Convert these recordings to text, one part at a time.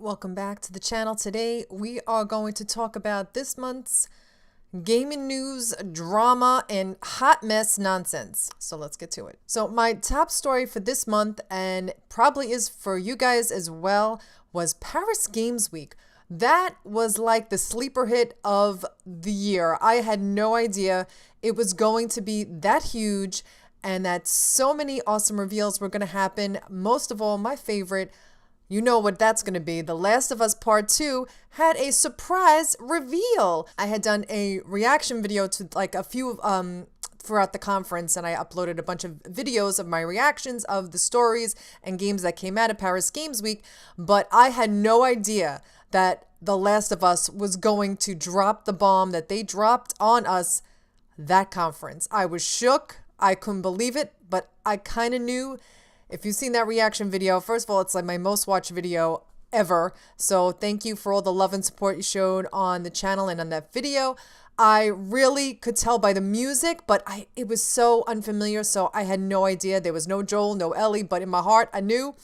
Welcome back to the channel. Today we are going to talk about this month's gaming news, drama, and hot mess nonsense. So let's get to it. So my top story for this month, and probably is for you guys as well, was Paris Games Week. That was like the sleeper hit of the year. I had no idea it was going to be that huge and that so many awesome reveals were going to happen. Most of all, my favorite, you know what that's going to be. The Last of Us Part 2 had a surprise reveal. I had done a reaction video to like a few throughout the conference, and I uploaded a bunch of videos of my reactions of the stories and games that came out of Paris Games Week, but I had no idea that The Last of Us was going to drop the bomb that they dropped on us that conference. I was shook. I couldn't believe it, but I kind of knew. If you've seen that reaction video, first of all, it's like my most watched video ever. So thank you for all the love and support you showed on the channel and on that video. I really could tell by the music, but it was so unfamiliar, so I had no idea. There was no Joel, no Ellie, but in my heart, I knew.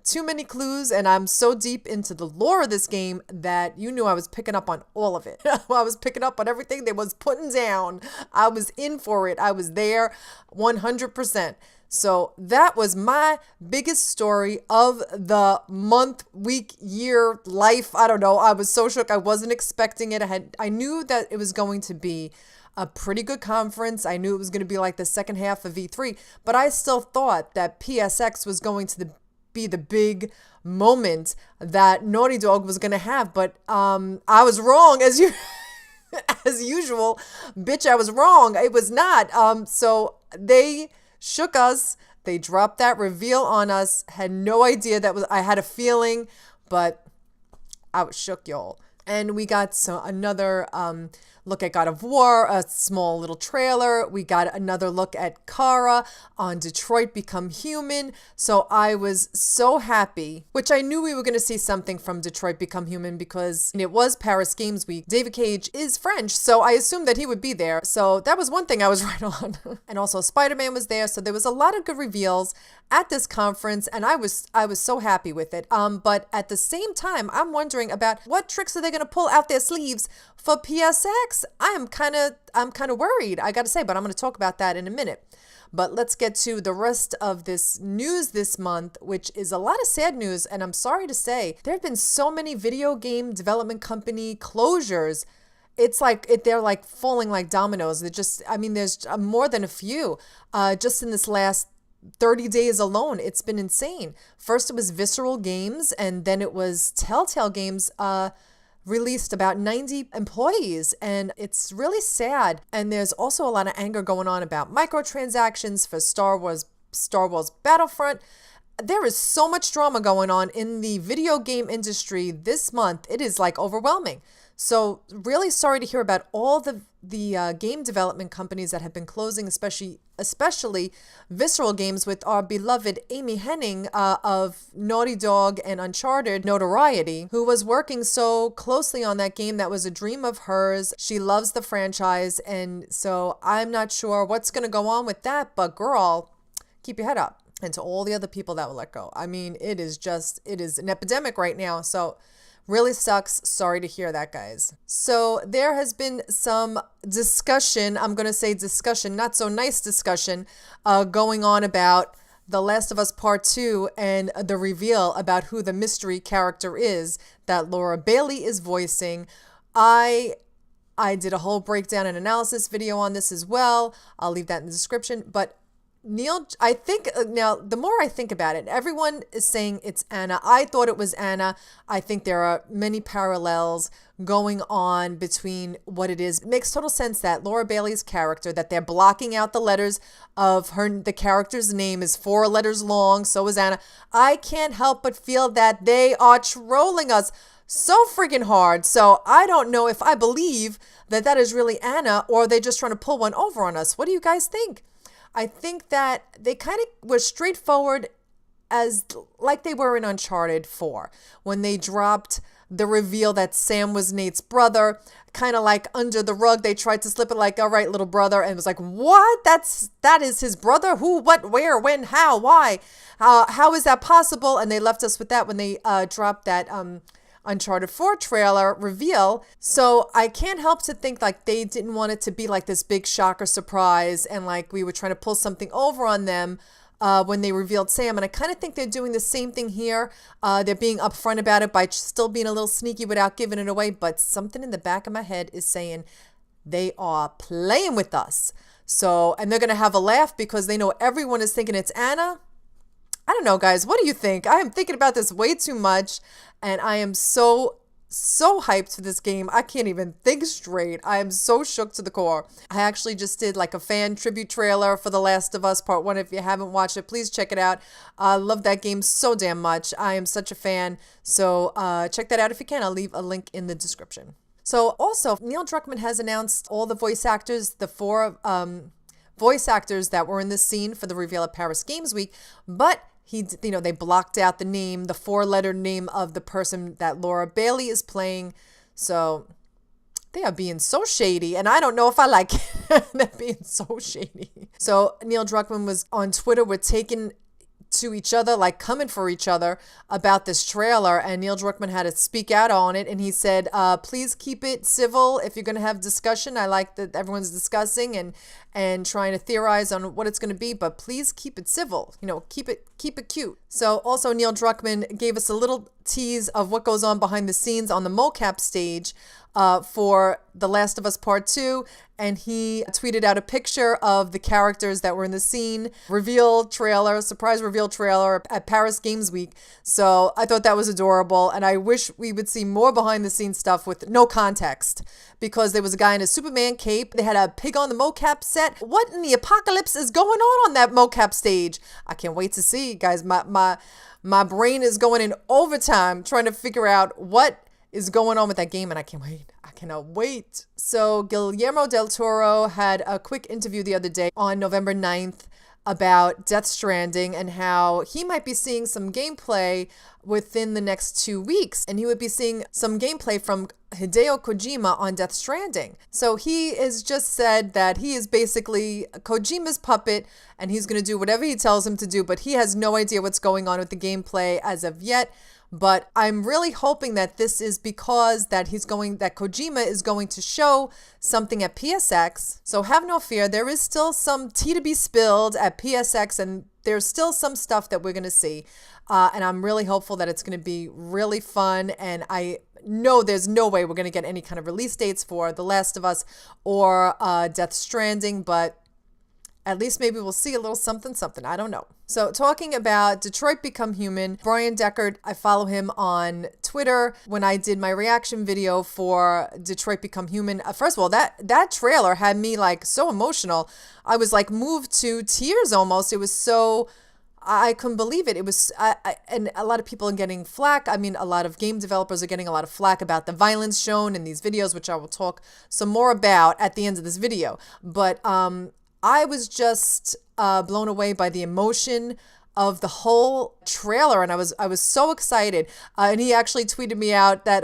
Too many clues, and I'm so deep into the lore of this game that you knew I was picking up on all of it. I was picking up on everything they was putting down. I was in for it. I was there 100%. So that was my biggest story of the month, week, year, life. I don't know. I was so shook. I wasn't expecting it. I knew that it was going to be a pretty good conference. I knew it was going to be like the second half of E3, but I still thought that PSX was going to be the big moment that Naughty Dog was going to have. But I was wrong as usual. Bitch, I was wrong. It was not. So they shook us. They dropped that reveal on us. Had no idea I had a feeling, but I was shook, y'all. And we got another look at God of War, a small little trailer. We got another look at Kara on Detroit Become Human. So I was so happy, which I knew we were going to see something from Detroit Become Human because it was Paris Games Week. David Cage is French, so I assumed that he would be there. So that was one thing I was right on. And also Spider-Man was there. So there was a lot of good reveals at this conference, and I was so happy with it. But at the same time, I'm wondering about what tricks are they going to pull out their sleeves for PSX. I'm kind of worried, I got to say, but I'm going to talk about that in a minute. But let's get to the rest of this news this month, which is a lot of sad news. And I'm sorry to say, there have been so many video game development company closures. It's like they're like falling like dominoes. There's more than a few just in this last 30 days alone. It's been insane. First it was Visceral Games, and then it was Telltale Games released about 90 employees, and it's really sad. And there's also a lot of anger going on about microtransactions for Star Wars Battlefront. There is so much drama going on in the video game industry this month. It is like overwhelming. So really sorry to hear about all the game development companies that have been closing, especially Visceral Games with our beloved Amy Hennig of Naughty Dog and Uncharted notoriety, who was working so closely on that game that was a dream of hers. She loves the franchise, and so I'm not sure what's going to go on with that, but girl, keep your head up. And to all the other people that will let go. I mean, it is an epidemic right now. So really sucks. Sorry to hear that, guys. So there has been some discussion, I'm going to say discussion, not so nice discussion, going on about The Last of Us Part 2 and the reveal about who the mystery character is that Laura Bailey is voicing. I did a whole breakdown and analysis video on this as well. I'll leave that in the description. But Neil, I think now the more I think about it, everyone is saying it's Anna. I thought it was Anna. I think there are many parallels going on between what it is. It makes total sense that Laura Bailey's character, that they're blocking out the letters of the character's name is 4 letters long. So is Anna. I can't help but feel that they are trolling us so freaking hard. So I don't know if I believe that is really Anna, or they're just trying to pull one over on us. What do you guys think? I think that they kind of were straightforward as like they were in Uncharted 4 when they dropped the reveal that Sam was Nate's brother, kind of like under the rug. They tried to slip it like, all right, little brother. And it was like, what? That is his brother? Who, what, where, when, how, why? How is that possible? And they left us with that when they dropped that Uncharted 4 trailer reveal. So I can't help to think like they didn't want it to be like this big shocker surprise and like we were trying to pull something over on them when they revealed Sam. And I kind of think they're doing the same thing here. They're being upfront about it by still being a little sneaky without giving it away. But something in the back of my head is saying they are playing with us. So, and they're going to have a laugh because they know everyone is thinking it's Anna. I don't know, guys. What do you think? I am thinking about this way too much, and I am so hyped for this game. I can't even think straight. I am so shook to the core. I actually just did like a fan tribute trailer for The Last of Us Part 1. If you haven't watched it, please check it out. I love that game so damn much. I am such a fan. So check that out if you can. I'll leave a link in the description. So also, Neil Druckmann has announced all the voice actors, the 4 voice actors that were in this scene for the reveal at Paris Games Week, but they blocked out the name, the 4-letter name of the person that Laura Bailey is playing. So they are being so shady, and I don't know if I like it. They're being so shady. So Neil Druckmann was on Twitter with taking to each other, like coming for each other about this trailer, and Neil Druckmann had to speak out on it, and he said, please keep it civil if you're going to have discussion. I like that everyone's discussing and trying to theorize on what it's going to be, but please keep it civil, keep it cute. So also Neil Druckmann gave us a little tease of what goes on behind the scenes on the mocap stage for The Last of Us Part 2, and he tweeted out a picture of the characters that were in the scene, surprise reveal trailer at Paris Games Week. So I thought that was adorable, and I wish we would see more behind the scenes stuff with no context, because there was a guy in a Superman cape. They had a pig on the mocap set. What in the apocalypse is going on that mocap stage? I can't wait to see, guys. My brain is going in overtime trying to figure out what is going on with that game, and I can't wait. I cannot wait. So Guillermo del Toro had a quick interview the other day on November 9th about Death Stranding and how he might be seeing some gameplay within the next 2 weeks, and he would be seeing some gameplay from Hideo Kojima on Death Stranding. So he has just said that he is basically Kojima's puppet and he's going to do whatever he tells him to do, but he has no idea what's going on with the gameplay as of yet. But I'm really hoping that this is because that Kojima is going to show something at PSX. So have no fear. There is still some tea to be spilled at PSX, and there's still some stuff that we're going to see. And I'm really hopeful that it's going to be really fun. And I know there's no way we're going to get any kind of release dates for The Last of Us or Death Stranding, but at least maybe we'll see a little something. I don't know. So talking about Detroit Become Human, Brian Deckard, I follow him on Twitter. When I did my reaction video for Detroit Become Human, first of all, that trailer had me like so emotional. I was like moved to tears almost. It was so, I couldn't believe it. It was, and a lot of people are getting flack. I mean, a lot of game developers are getting a lot of flack about the violence shown in these videos, which I will talk some more about at the end of this video. But I was just blown away by the emotion of the whole trailer, and I was so excited. And he actually tweeted me out that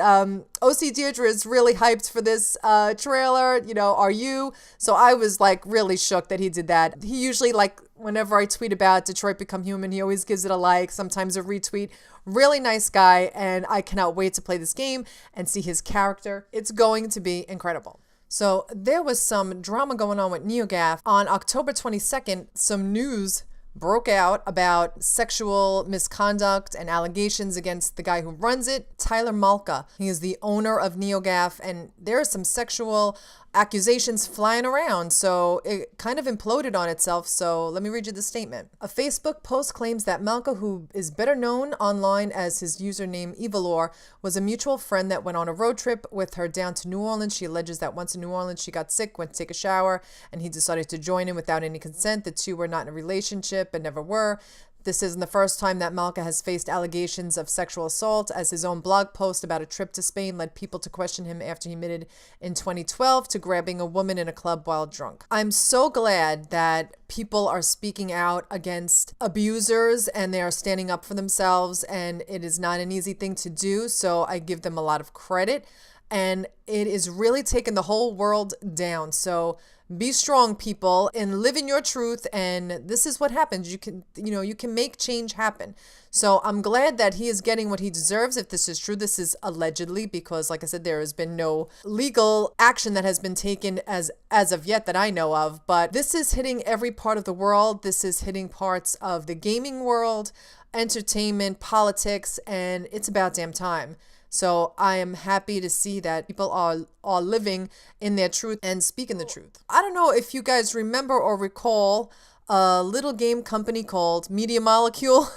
O.C.Deidre is really hyped for this trailer. Are you? So I was like really shook that he did that. He usually, like, whenever I tweet about Detroit Become Human, he always gives it a like, sometimes a retweet. Really nice guy, and I cannot wait to play this game and see his character. It's going to be incredible. So there was some drama going on with NeoGAF. On October 22nd, some news broke out about sexual misconduct and allegations against the guy who runs it, Tyler Malka. He is the owner of NeoGAF, and there are some sexual accusations flying around, so it kind of imploded on itself. So let me read you the statement. A Facebook post claims that Malka, who is better known online as his username Evilor, was a mutual friend that went on a road trip with her down to New Orleans. She alleges that once in New Orleans she got sick, went to take a shower, and he decided to join in without any consent. The two were not in a relationship and never were. This isn't the first time that Malka has faced allegations of sexual assault, as his own blog post about a trip to Spain led people to question him after he admitted in 2012 to grabbing a woman in a club while drunk. I'm so glad that people are speaking out against abusers and they are standing up for themselves, and it is not an easy thing to do, so I give them a lot of credit. and it is really taking the whole world down. So be strong, people, and live in your truth. And this is what happens. You can make change happen. So I'm glad that he is getting what he deserves. If this is true, this is allegedly, because like I said, there has been no legal action that has been taken as of yet that I know of. But this is hitting every part of the world. This is hitting parts of the gaming world, entertainment, politics, and it's about damn time. So I am happy to see that people are living in their truth and speaking the truth. I don't know if you guys remember or recall a little game company called Media Molecule.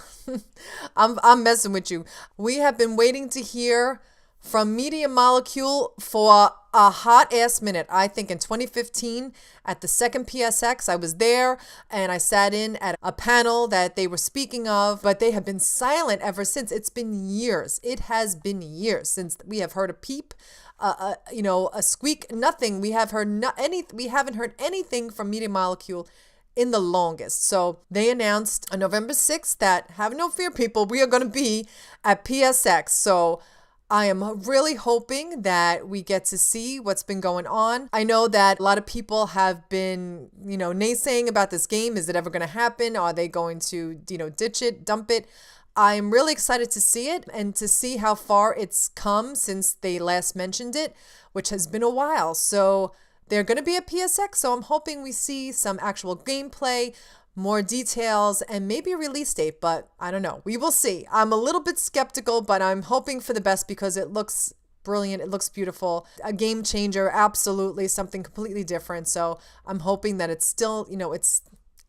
I'm messing with you. We have been waiting to hear from Media Molecule for a hot ass minute. I think in 2015 at the second PSX, I was there and I sat in at a panel that they were speaking of, but they have been silent ever since. It's been years. It has been years since we have heard a peep, a squeak, nothing. We haven't heard anything from Media Molecule in the longest. So they announced on November 6th that, have no fear, people, we are going to be at PSX. So I am really hoping that we get to see what's been going on. I know that a lot of people have been, naysaying about this game. Is it ever going to happen? Are they going to, ditch it, dump it? I'm really excited to see it and to see how far it's come since they last mentioned it, which has been a while. So they're going to be at PSX. So I'm hoping we see some actual gameplay, more details, and maybe a release date, but I don't know. We will see. I'm a little bit skeptical, but I'm hoping for the best because it looks brilliant. It looks beautiful. A game changer, absolutely, something completely different. So I'm hoping that it's still,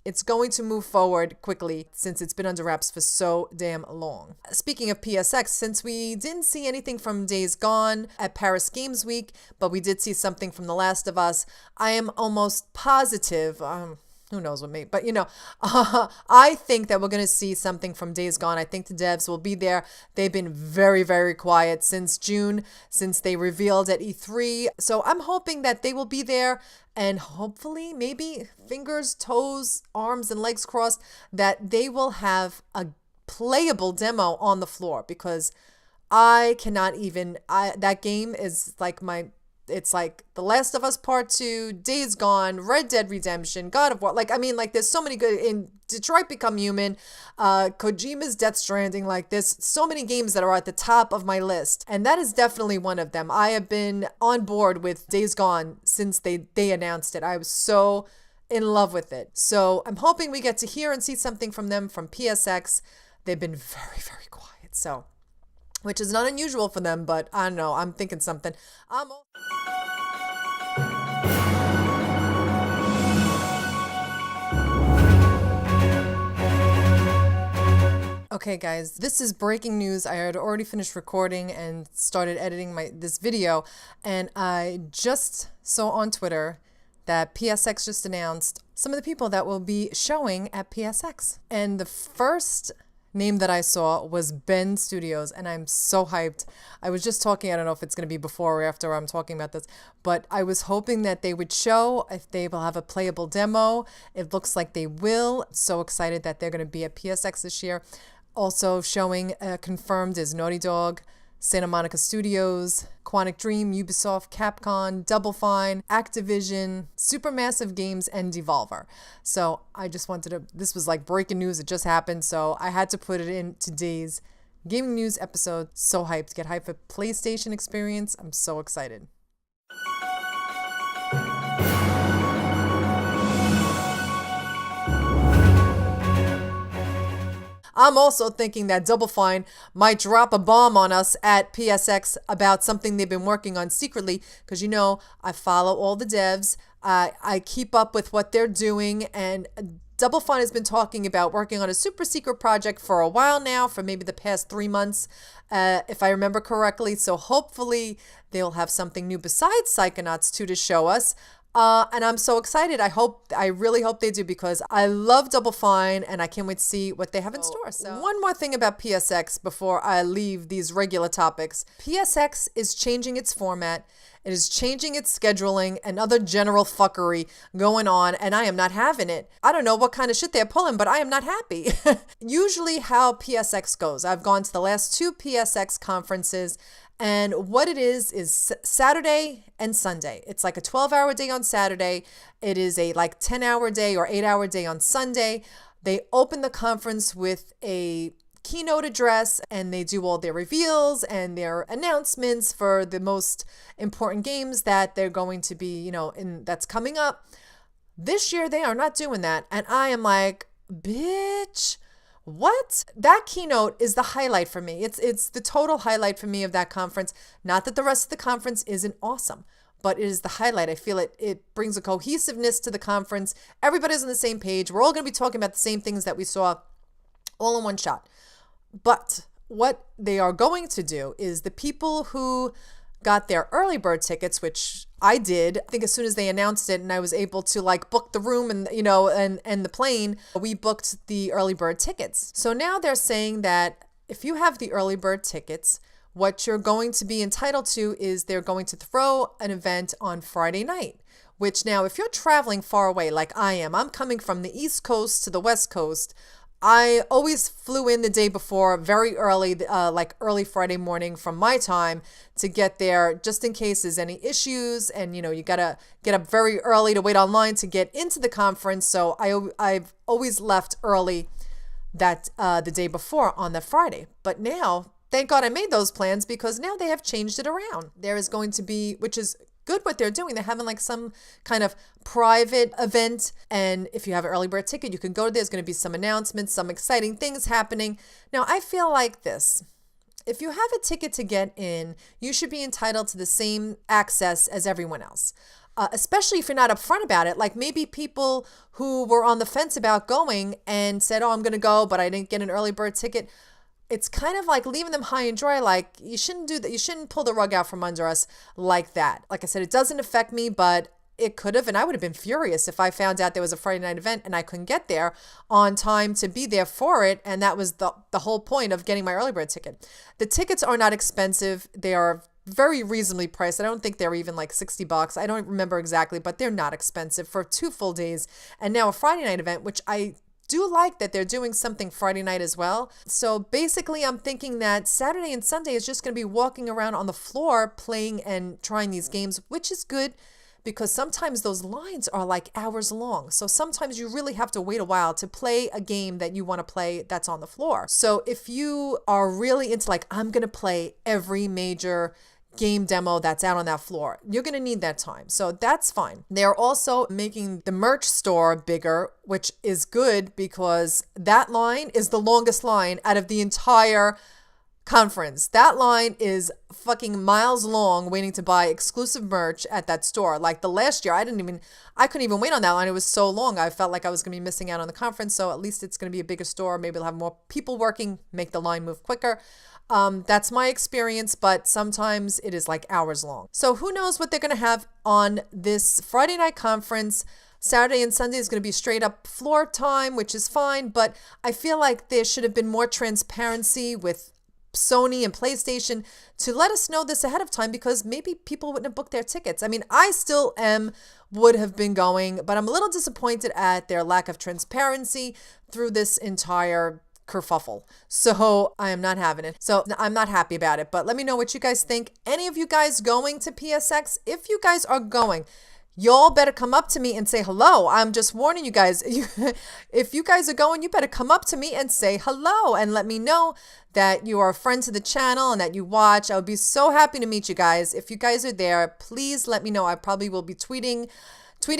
it's going to move forward quickly since it's been under wraps for so damn long. Speaking of PSX, since we didn't see anything from Days Gone at Paris Games Week, but we did see something from The Last of Us, I am almost positive, who knows what me, but I think that we're going to see something from Days Gone. I think the devs will be there. They've been very, very quiet since June, since they revealed at E3. So I'm hoping that they will be there and hopefully, maybe fingers, toes, arms, and legs crossed, that they will have a playable demo on the floor, because I cannot even, that game is like it's like The Last of Us Part 2, Days Gone, Red Dead Redemption, God of War. There's so many good, in Detroit Become Human, Kojima's Death Stranding. There's so many games that are at the top of my list. And that is definitely one of them. I have been on board with Days Gone since they announced it. I was so in love with it. So I'm hoping we get to hear and see something from them from PSX. They've been very, very quiet. So, which is not unusual for them, but I don't know. I'm thinking something. Okay, guys, this is breaking news. I had already finished recording and started editing this video, and I just saw on Twitter that PSX just announced some of the people that will be showing at PSX. And the first name that I saw was Ben Studios, and I'm so hyped. I was just talking, I don't know if it's going to be before or after I'm talking about this, but I was hoping that they would show if they will have a playable demo. It looks like they will. So excited that they're going to be at PSX this year. Also showing confirmed is Naughty Dog, Santa Monica Studios, Quantic Dream, Ubisoft, Capcom, Double Fine, Activision, Supermassive Games, and Devolver. So I just wanted to, this was like breaking news. It just happened. So I had to put it in today's gaming news episode. So hyped. Get hyped for PlayStation experience. I'm so excited. I'm also thinking that Double Fine might drop a bomb on us at PSX about something they've been working on secretly, because I follow all the devs. I keep up with what they're doing, and Double Fine has been talking about working on a super secret project for a while now, for maybe the past 3 months, if I remember correctly. So hopefully they'll have something new besides Psychonauts 2 to show us. And I'm so excited. I really hope they do, because I love Double Fine and I can't wait to see what they have in store. So one more thing about PSX before I leave these regular topics. PSX is changing its format. It is changing its scheduling and other general fuckery going on, and I am not having it. I don't know what kind of shit they're pulling, but I am not happy. Usually how PSX goes, I've gone to the last 2 PSX conferences, And what it is Saturday and Sunday. It's like a 12-hour day on Saturday. It is a like 10-hour day or 8-hour day on Sunday. They open the conference with a keynote address, and they do all their reveals and their announcements for the most important games that they're going to be, that's coming up. This year, they are not doing that. And I am like, bitch, what? That keynote is the highlight for me. It's the total highlight for me of that conference. Not that the rest of the conference isn't awesome, but it is the highlight. I feel it brings a cohesiveness to the conference. Everybody's on the same page. We're all going to be talking about the same things that we saw all in one shot. But what they are going to do is the people who got their early bird tickets, which I did, I think as soon as they announced it and I was able to like book the room and, and the plane, we booked the early bird tickets. So now they're saying that if you have the early bird tickets, what you're going to be entitled to is they're going to throw an event on Friday night, which now if you're traveling far away like I am, I'm coming from the East Coast to the West Coast. I always flew in the day before, very early, like early Friday morning from my time to get there, just in case there's any issues. And, you got to get up very early to wait online to get into the conference. So I've always left early that the day before on the Friday. But now, thank God I made those plans, because now they have changed it around. There is going to be, which is good what they're doing. They're having like some kind of private event. And if you have an early bird ticket, you can go there. There's going to be some announcements, some exciting things happening. Now, I feel like this. If you have a ticket to get in, you should be entitled to the same access as everyone else. Especially if you're not upfront about it. Like maybe people who were on the fence about going and said, oh, I'm going to go, but I didn't get an early bird ticket. It's kind of like leaving them high and dry. Like you shouldn't do that. You shouldn't pull the rug out from under us like that. Like I said, it doesn't affect me, but it could have. And I would have been furious if I found out there was a Friday night event and I couldn't get there on time to be there for it. And that was the whole point of getting my early bird ticket. The tickets are not expensive. They are very reasonably priced. I don't think they're even like $60. I don't remember exactly, but they're not expensive for 2 full days. And now a Friday night event, which I do like that they're doing something Friday night as well. So basically I'm thinking that Saturday and Sunday is just going to be walking around on the floor playing and trying these games, which is good because sometimes those lines are like hours long. So sometimes you really have to wait a while to play a game that you want to play that's on the floor. So if you are really into like, I'm going to play every major game demo that's out on that floor, you're going to need that time. So that's fine. They're also making the merch store bigger, which is good because that line is the longest line out of the entire conference. That line is fucking miles long waiting to buy exclusive merch at that store. Like the last year, I couldn't even wait on that line. It was so long. I felt like I was going to be missing out on the conference. So at least it's going to be a bigger store. Maybe they'll have more people working, make the line move quicker. That's my experience, but sometimes it is like hours long. So who knows what they're going to have on this Friday night conference. Saturday and Sunday is going to be straight up floor time, which is fine. But I feel like there should have been more transparency with Sony and PlayStation to let us know this ahead of time, because maybe people wouldn't have booked their tickets. I mean, I still would have been going, but I'm a little disappointed at their lack of transparency through this entire kerfuffle. So I am not having it. So I'm not happy about it, but let me know what you guys think. Any of you guys going to PSX? If you guys are going, y'all better come up to me and say hello. I'm just warning you guys. If you guys are going, you better come up to me and say hello and let me know that you are a friend to the channel and that you watch. I would be so happy to meet you guys. If you guys are there, please let me know. I probably will be tweeting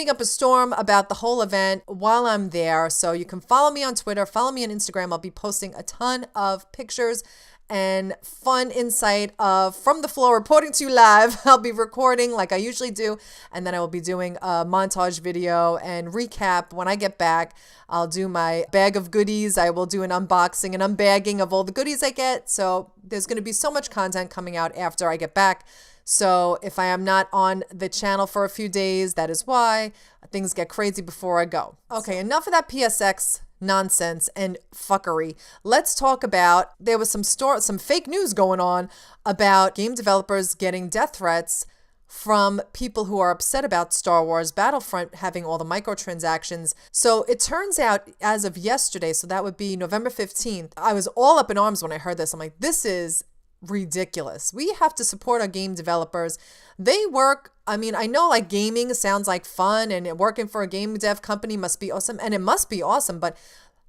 up a storm about the whole event while I'm there. So you can follow me on Twitter, follow me on Instagram. I'll be posting a ton of pictures and fun insight from the floor, reporting to you live. I'll be recording like I usually do, and then I will be doing a montage video and recap when I get back. I'll do my bag of goodies. I will do an unboxing and unbagging of all the goodies I get. So there's going to be so much content coming out after I get back. So if I am not on the channel for a few days, that is why. Things get crazy before I go. Okay, enough of that PSX nonsense and fuckery. Let's talk about, there was some fake news going on about game developers getting death threats from people who are upset about Star Wars Battlefront having all the microtransactions. So it turns out as of yesterday, so that would be November 15th, I was all up in arms when I heard this. I'm like, this is ridiculous. We have to support our game developers. They work, I mean, I know like gaming sounds like fun and working for a game dev company must be awesome, and it must be awesome, but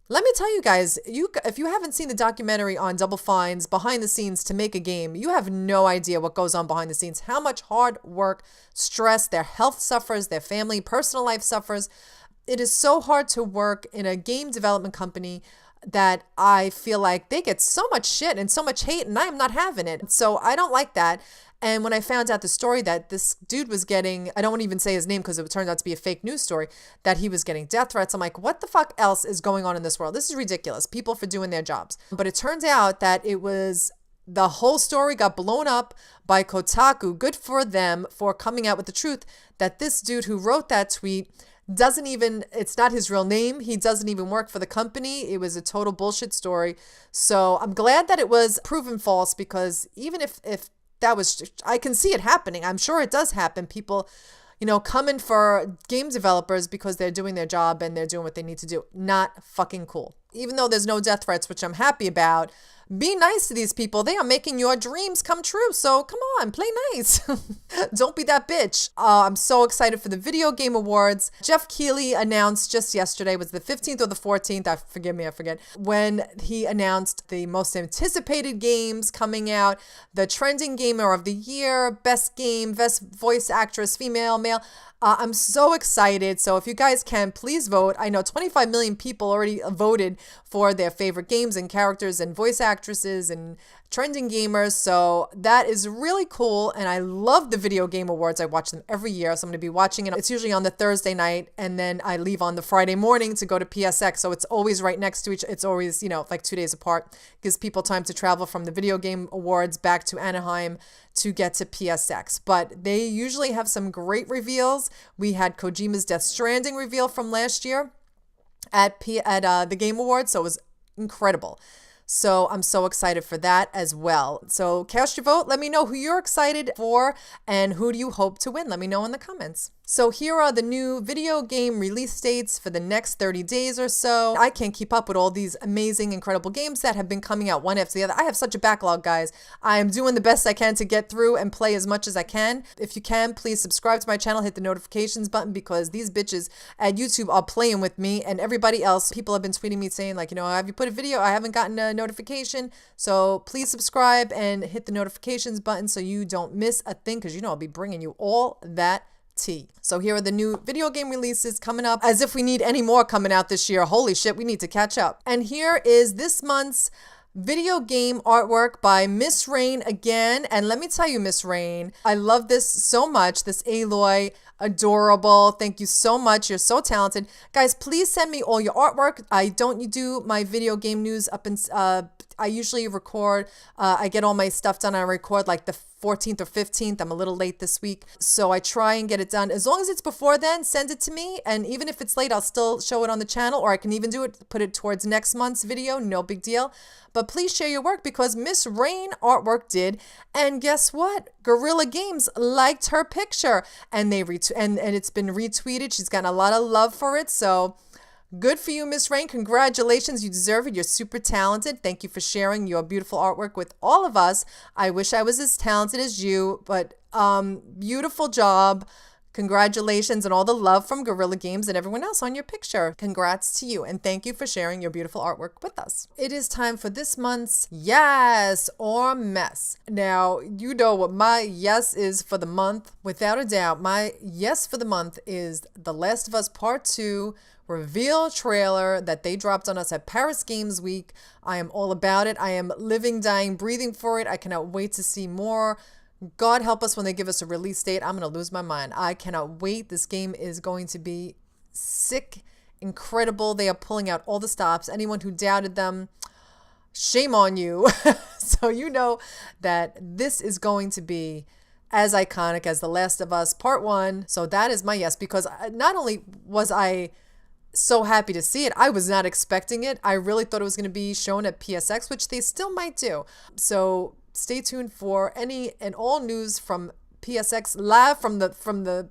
let me tell you guys, if you haven't seen the documentary on Double Fine's behind the scenes to make a game, you have no idea what goes on behind the scenes, how much hard work, stress, their health suffers, their family, personal life suffers. It is so hard to work in a game development company that I feel like they get so much shit and so much hate, and I am not having it. So I don't like that. And when I found out the story that this dude was getting, I don't want to even say his name because it turned out to be a fake news story, that he was getting death threats. I'm like, what the fuck else is going on in this world? This is ridiculous. People for doing their jobs. But it turns out that it was, the whole story got blown up by Kotaku. Good for them for coming out with the truth that this dude who wrote that tweet doesn't even, it's not his real name. He doesn't even work for the company. It was a total bullshit story. So I'm glad that it was proven false, because even if that was, I can see it happening. I'm sure it does happen. People, coming for game developers because they're doing their job and they're doing what they need to do. Not fucking cool. Even though there's no death threats, which I'm happy about, be nice to these people. They are making your dreams come true. So come on, play nice. Don't be that bitch. I'm so excited for the Video Game Awards. Jeff Keighley announced just yesterday, was the 15th or the 14th, I forget, when he announced the most anticipated games coming out, the trending gamer of the year, best game, best voice actress, female, male. I'm so excited. So if you guys can, please vote. I know 25 million people already voted for their favorite games and characters and voice actresses and trending gamers. So that is really cool. And I love the Video Game Awards. I watch them every year. So I'm going to be watching it. It's usually on the Thursday night, and then I leave on the Friday morning to go to PSX. So it's always right next to each. It's always, like 2 days apart. Gives people time to travel from the Video Game Awards back to Anaheim to get to PSX. But they usually have some great reveals. We had Kojima's Death Stranding reveal from last year at the Game Awards. So it was incredible. So I'm so excited for that as well. So cast your vote. Let me know who you're excited for and who do you hope to win. Let me know in the comments. So here are the new video game release dates for the next 30 days or so. I can't keep up with all these amazing, incredible games that have been coming out one after the other. I have such a backlog, guys. I am doing the best I can to get through and play as much as I can. If you can, please subscribe to my channel, hit the notifications button, because these bitches at YouTube are playing with me and everybody else. People have been tweeting me saying like, have you put a video? I haven't gotten a notification. So please subscribe and hit the notifications button so you don't miss a thing, because I'll be bringing you all that tea. So here are the new video game releases coming up, as if we need any more coming out this year. Holy shit, we need to catch up. And here is this month's video game artwork by Miss Rain again. And let me tell you, Miss Rain, I love this so much. This Aloy, adorable. Thank you so much. You're so talented. Guys, please send me all your artwork. I don't do my video game news up in, I usually record, I get all my stuff done. I record like the 14th or 15th. I'm a little late this week. So I try and get it done. As long as it's before then, send it to me. And even if it's late, I'll still show it on the channel, or I can even do it, put it towards next month's video. No big deal. But please share your work, because Miss Rain artwork did. And guess what? Guerrilla Games liked her picture, and they and it's been retweeted. She's gotten a lot of love for it. So good for you, Miss Rain. Congratulations. You deserve it. You're super talented. Thank you for sharing your beautiful artwork with all of us. I wish I was as talented as you, but beautiful job. Congratulations and all the love from Guerrilla Games and everyone else on your picture. Congrats to you, and thank you for sharing your beautiful artwork with us. It is time for this month's yes or mess. Now, you know what my yes is for the month. Without a doubt, my yes for the month is The Last of Us Part 2 reveal trailer that they dropped on us at Paris Games Week. I am all about it. I am living, dying, breathing for it. I cannot wait to see more. God help us when they give us a release date. I'm going to lose my mind. I cannot wait. This game is going to be sick, incredible. They are pulling out all the stops. Anyone who doubted them, shame on you. So you know that this is going to be as iconic as The Last of Us Part 1. So that is my yes, because not only was I so happy to see it, I was not expecting it. I really thought it was going to be shown at PSX, which they still might do. So stay tuned for any and all news from PSX live from the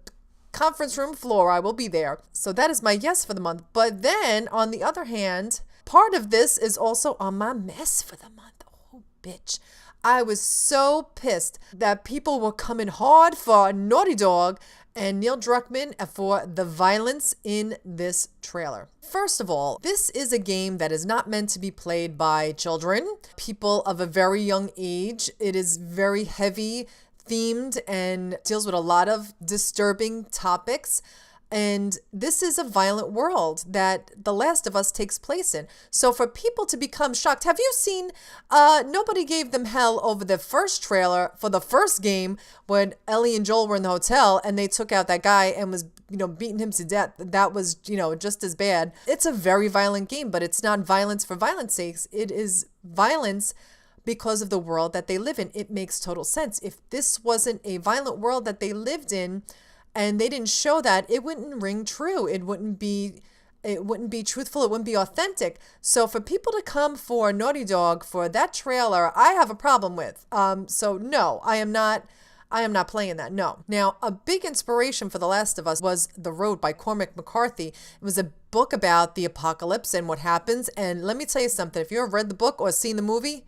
conference room floor. I will be there. So that is my yes for the month. But then on the other hand, part of this is also on my mess for the month. Oh, bitch. I was so pissed that people were coming hard for Naughty Dog and Neil Druckmann for the violence in this trailer. First of all, this is a game that is not meant to be played by children, people of a very young age. It is very heavy themed and deals with a lot of disturbing topics. And this is a violent world that The Last of Us takes place in. So for people to become shocked, have you seen, nobody gave them hell over the first trailer for the first game when Ellie and Joel were in the hotel and they took out that guy and was, beating him to death. That was, just as bad. It's a very violent game, but it's not violence for violence sakes. It is violence because of the world that they live in. It makes total sense. If this wasn't a violent world that they lived in, and they didn't show that, it wouldn't ring true. It wouldn't be truthful. It wouldn't be authentic. So for people to come for Naughty Dog for that trailer, I have a problem with. So no, I am not playing that. No. Now, a big inspiration for The Last of Us was The Road by Cormac McCarthy. It was a book about the apocalypse and what happens. And let me tell you something. If you ever read the book or seen the movie,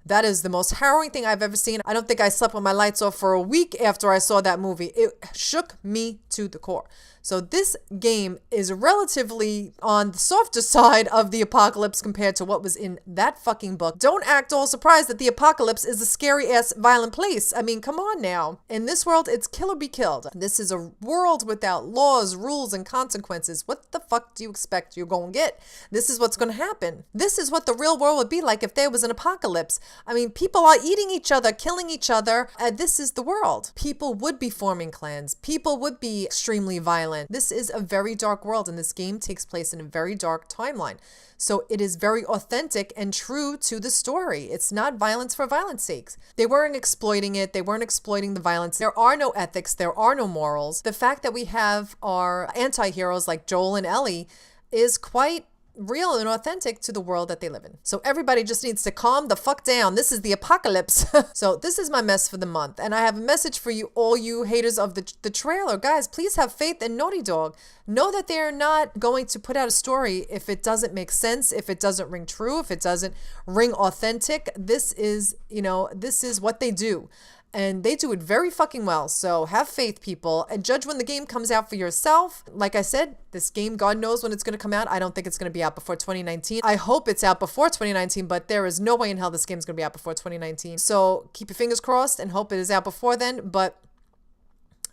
that is the most harrowing thing I've ever seen. I don't think I slept with my lights off for a week after I saw that movie. It shook me to the core. So this game is relatively on the softer side of the apocalypse compared to what was in that fucking book. Don't act all surprised that the apocalypse is a scary-ass violent place. I mean, come on now. In this world, it's kill or be killed. This is a world without laws, rules, and consequences. What the fuck do you expect you're going to get? This is what's going to happen. This is what the real world would be like if there was an apocalypse. I mean, people are eating each other, killing each other. This is the world. People would be forming clans. People would be extremely violent. This is a very dark world, and this game takes place in a very dark timeline. So it is very authentic and true to the story. It's not violence for violence sakes. They weren't exploiting it. They weren't exploiting the violence. There are no ethics. There are no morals. The fact that we have our anti-heroes like Joel and Ellie is quite real and authentic to the world that they live in. So everybody just needs to calm the fuck down. This is the apocalypse. So this is my mess for the month. And I have a message for you, all you haters of the trailer. Guys, please have faith in Naughty Dog. Know that they're not going to put out a story if it doesn't make sense, if it doesn't ring true, if it doesn't ring authentic. This is, this is what they do. And they do it very fucking well. So have faith, people, and judge when the game comes out for yourself. Like I said, this game, God knows when it's going to come out. I don't think it's going to be out before 2019. I hope it's out before 2019, but there is no way in hell this game's going to be out before 2019. So keep your fingers crossed and hope it is out before then. But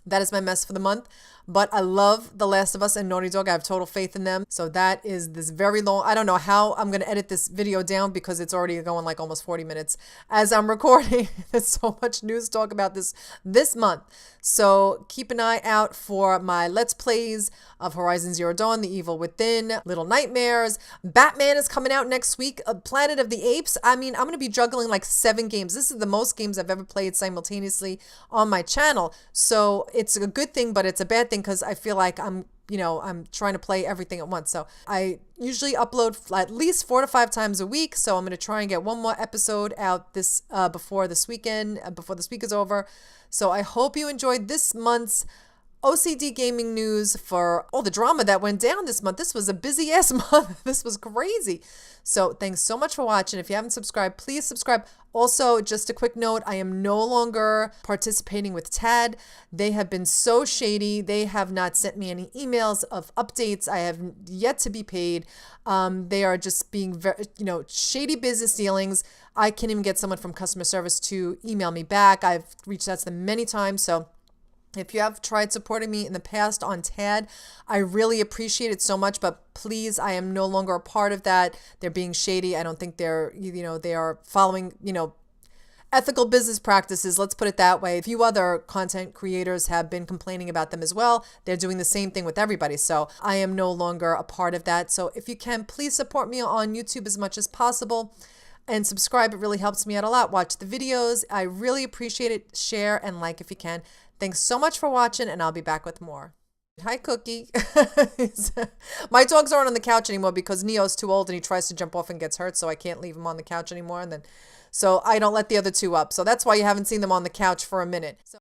that is my mess for the month. But I love The Last of Us and Naughty Dog. I have total faith in them. So that is this very long. I don't know how I'm going to edit this video down because it's already going like almost 40 minutes as I'm recording. There's so much news to talk about this month. So keep an eye out for my Let's Plays of Horizon Zero Dawn, The Evil Within, Little Nightmares. Batman is coming out next week. Planet of the Apes. I mean, I'm going to be juggling like 7 games. This is the most games I've ever played simultaneously on my channel. So it's a good thing, but it's a bad thing because I feel like I'm trying to play everything at once. So I usually upload at least 4 to 5 times a week. So I'm going to try and get one more episode out before this weekend, before this week is over. So I hope you enjoyed this month's O.C.D gaming news for all the drama that went down this month. This was a busy ass month. This was crazy. So thanks so much for watching. If you haven't subscribed, please subscribe. Also, just a quick note, I am no longer participating with TAD. They have been so shady. They have not sent me any emails of updates. I have yet to be paid. They are just being very, shady business dealings. I can't even get someone from customer service to email me back. I've reached out to them many times. So if you have tried supporting me in the past on TAD, I really appreciate it so much, but please, I am no longer a part of that. They're being shady. I don't think they're, they are following, ethical business practices. Let's put it that way. A few other content creators have been complaining about them as well. They're doing the same thing with everybody. So I am no longer a part of that. So if you can, please support me on YouTube as much as possible and subscribe. It really helps me out a lot. Watch the videos. I really appreciate it. Share and like if you can. Thanks so much for watching, and I'll be back with more. Hi, Cookie. My dogs aren't on the couch anymore because Neo's too old and he tries to jump off and gets hurt, so I can't leave him on the couch anymore. So I don't let the other two up. So that's why you haven't seen them on the couch for a minute.